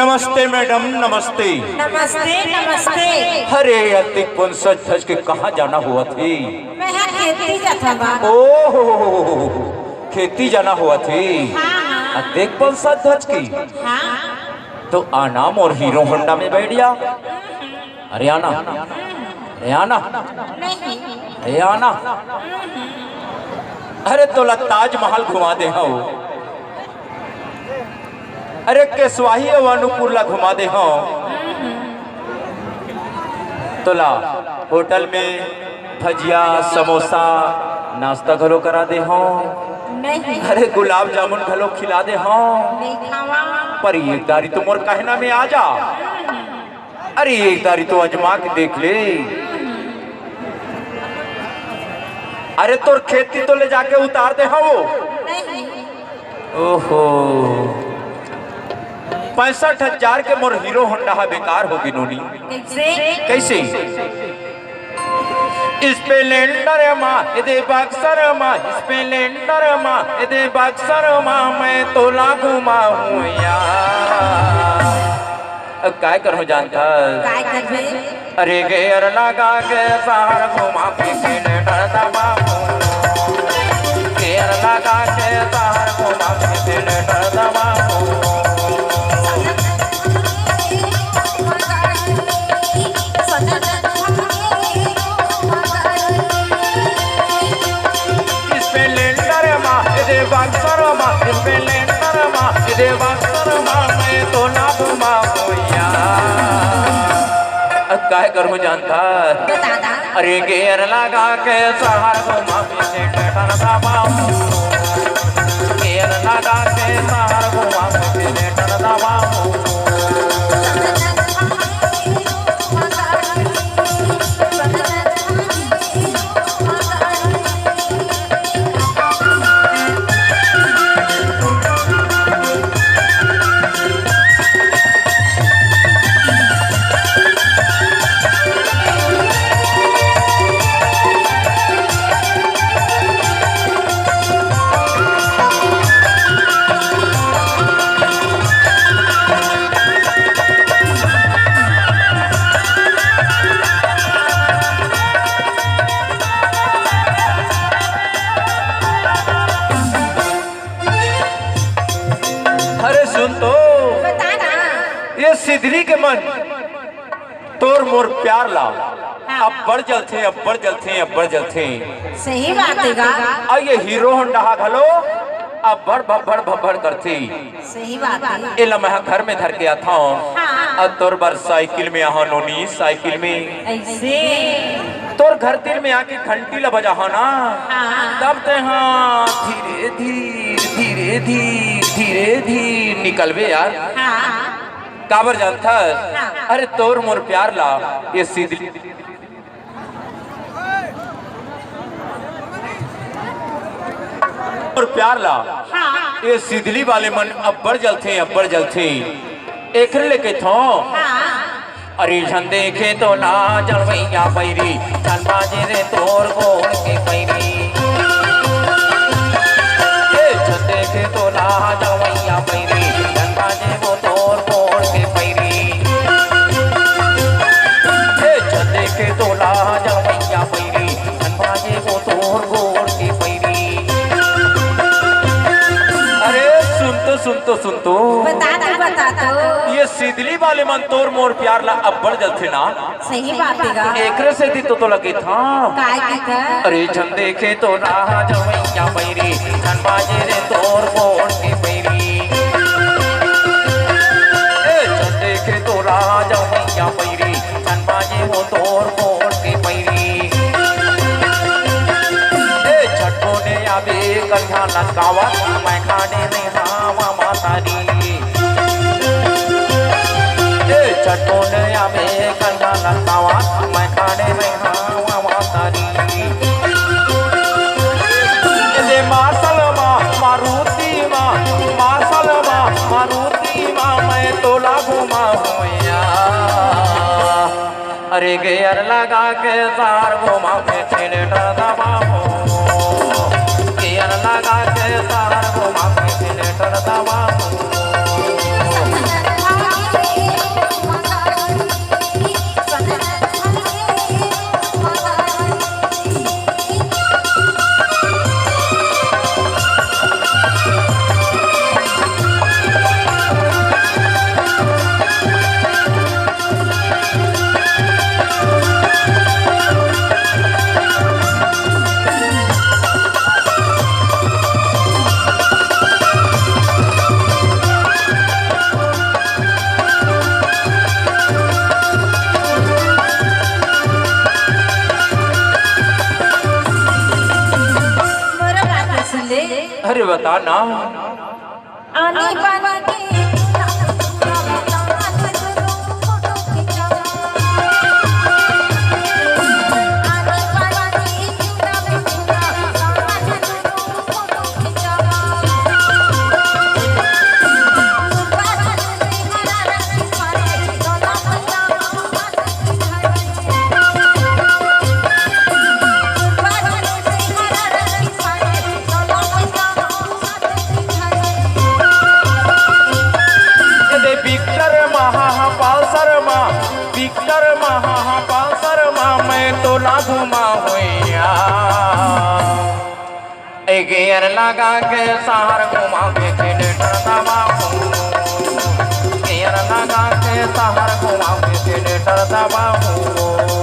नमस्ते मैडम, नमस्ते। नमस्ते नमस्ते। अरे अतिक कौन सच धज के कहाँ जाना हुआ थी? मैं यहाँ खेती जाता बा। ओह, खेती जाना हुआ थी। हाँ। अतिक कौन सच धज की? हाँ। तो आनाम और हीरो होंडा में बैठ गया। अरे आना, अरे आना, नहीं। अरे आना। अरे तो ताजमहल घुमा दे हाँ। अरे केसवाही अनुकूला घुमा दे हाँ। तोला होटल में भजिया समोसा नाश्ता घलो करा दे हाँ। नहीं। अरे गुलाब जामुन घलो खिला दे हाँ। नहीं खावा। पर एक दारी तो मोर कहना में आ जा। अरे एक दारी तो अजमा के देख ले। अरे तोर खेती तो ले जाके उतार दे हाँ वो। नहीं। ओहो, 65,000 के मोर हीरो होंडा बेकार होगी नोनी। कैसे? स्प्लेंडर माँ दे बक्सर माँ, स्प्लेंडर माँ दे बक्सर माँ, मैं तो लागू माँ हूँ यार। अब काय करो जानता? काय करबे? अरे गेर लगा के सार घुमा के स्प्लेंडर दबा हूँ। गेर लगा के सार घुमा के स्प्लेंडर दबा हूँ। मैं तो ना घुमा काय करूँ जानता? अरे गेर लगा के सहार घुमा गेर लगा के सहार घुमा दबा। सिद्धरी के मन तोर मोर प्यार ला अब बढ़ जलते, अब बढ़ जलते, अब बढ़ जलते। सही बात है गा। और ये हीरो होंडा घलो अब बढ़ भड़ भड़ करती। सही बात है। इला मैं घर में धर के आता हूँ। हाँ। और तोर बार साइकिल में यहाँ नोनी साइकिल में ऐसे तोर घर तिल में आके घंटी ला बजा हो ना। हाँ। तब ते हाँ धीरे धीरे धीरे धीरे धीरे धीरे निकलवे यार। हाँ। काबर जानता? हाँ। अरे तोर मोर प्यार ला ये सिद्धरी और प्यार ला। हाँ। ये सिद्धली वाले मन अब बढ़ जलते, अब बढ़ जलते। एक लेके थो। हाँ। अरे झन देखे तो ना जलवैया पैरी, झन बाजे रे तोर गोड़ के पैरी। झन देखे तो ना जलवैया पैरी, झन बाजे वो तोर गोड़ के पैरी। झन देखे तो ना जलवैया पैरी, झन बाजे वो तोर गोड़ के पैरी। अरे सुन तो बता तो ये सिद्धली वाले मन तोर मोर प्यार ला अब बढ़ जलते ना। सही बात है। एकरे से दी तो लगे था। काय का? अरे झन देखे तो ना जवैया पैरी, झन बाजे रे तोर गोड़ के पैरी। झन देखे तो ना जवैया पैरी, झन बाजे वो तोर गोड़ के पैरी। झटको ने आबे कन्हा लटकावा, मैं खाने में हावा मातारी। झटको ने आबे कन्हा लटकावा, मैं खाने में हावा मातारी। मार्शल माँ मारुति माँ, मार्शल माँ मारुति माँ, मैं तो लागू माँ हूँ यार। अरे गेयर लगा के सार घुमा के थिएटर दबा हूँ। गेयर लगा के सार घुमा के थिएटर दबा हूँ। अरे बता ना। आने बन के विक्टर महापाल शर्मा मैं तो लागू माँ हुआ गेयर लगा के शहर घुमा के थिएटर दबाऊ गेयर लगा के शहर घुमा के थिएटर दबाऊ